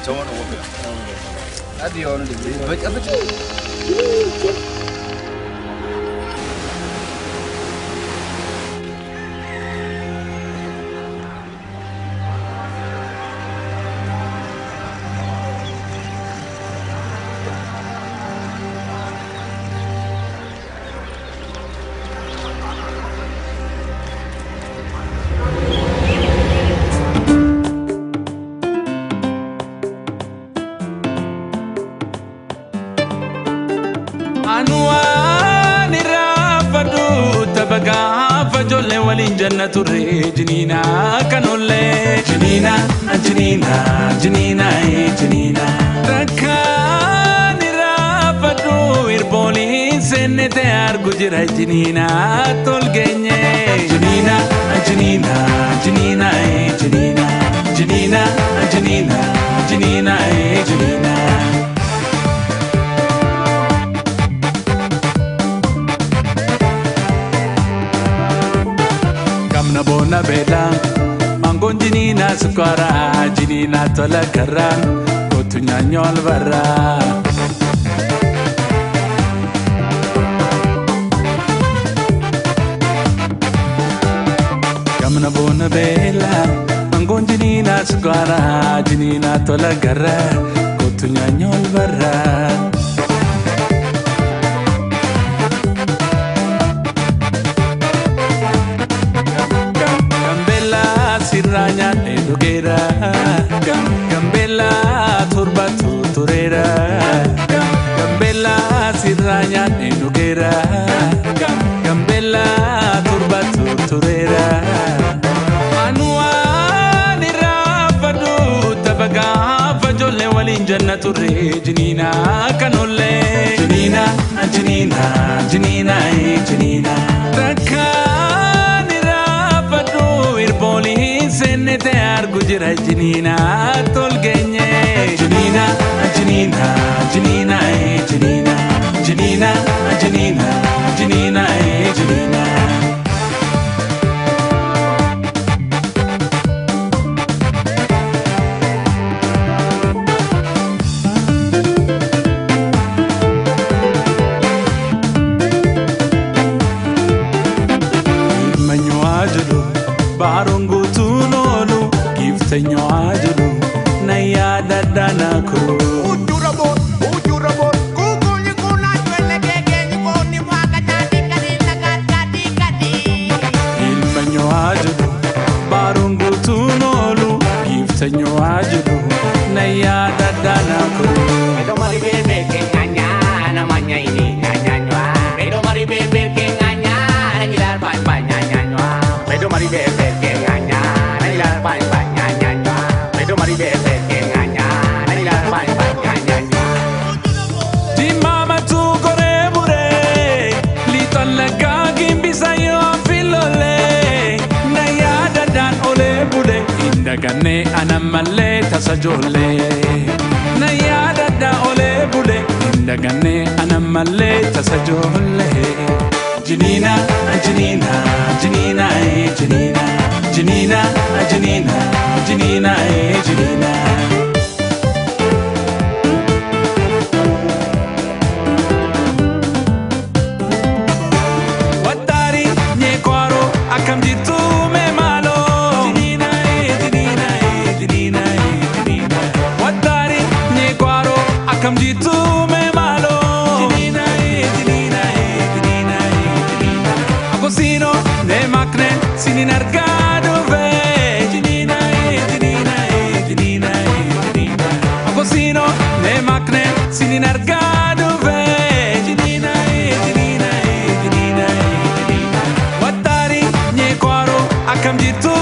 저거는 뭐야? 나도 오는데 왜 아버지? Anwani rafadu tabaga fajolle walin jannatu rejnina kanolle jinina jinina jinina jinina rakani rafadu irboli sennete argujira jinina tolgenye jinina jinina jinina jinina jinina jinina jinina jinina Gamna bona bela mangon jinina sukara jinina tola karra kotunya nyol barra Gamna bona bela mangon jinina sukara jinina tola karra kotunya nyol barra Sirranya edugera Gambella turba tuturera Gambella sirranya edugera Gambella turba tuturera Anwani rafadu tabaga fajolle walin jannatu rejnina kanolle Jinina jinina jinina jinina sennete argujira jinina tolgenye jinina jinina jinina jinina jinina jinina jinina jinina Manyuajulu barongo tunolu giftenyo ajulu na yada danako ujurabo kukuli kuna jwele gegeni koni mwaka jadi kadina kadi ilmanyo ajulu barongo tunolu giftenyo ajulu na yada danako Bedo mari bebe ke nganya namanya ini nyanyanywa Bedo mari bebe ke nganya ngilar pai nyanyanywa Bedo mari bebe ke nganya ngilar pai nyanyanywa Bedo mari bebe ke nganya ngilar pai nyanyanywa Di mama tu kore bure li talaga gimbisa yo filole na yada dan ole bude indagane anamalle tasajole na yada da ole bude indagane anamalle tasajole Jinina jinina jinina jinina jinina jinina jinina jinina Watari nye kwaro akam jitu me malo jinina jinina jinina jinina Watari nye kwaro akam jitu me malo jinina jinina jinina jinina Akosino ne makne sinin argado ve jinina jinina jinina jinina Akosino ne makne sinin argado ve jinina jinina jinina jinina Watari nye kwaro akam jitu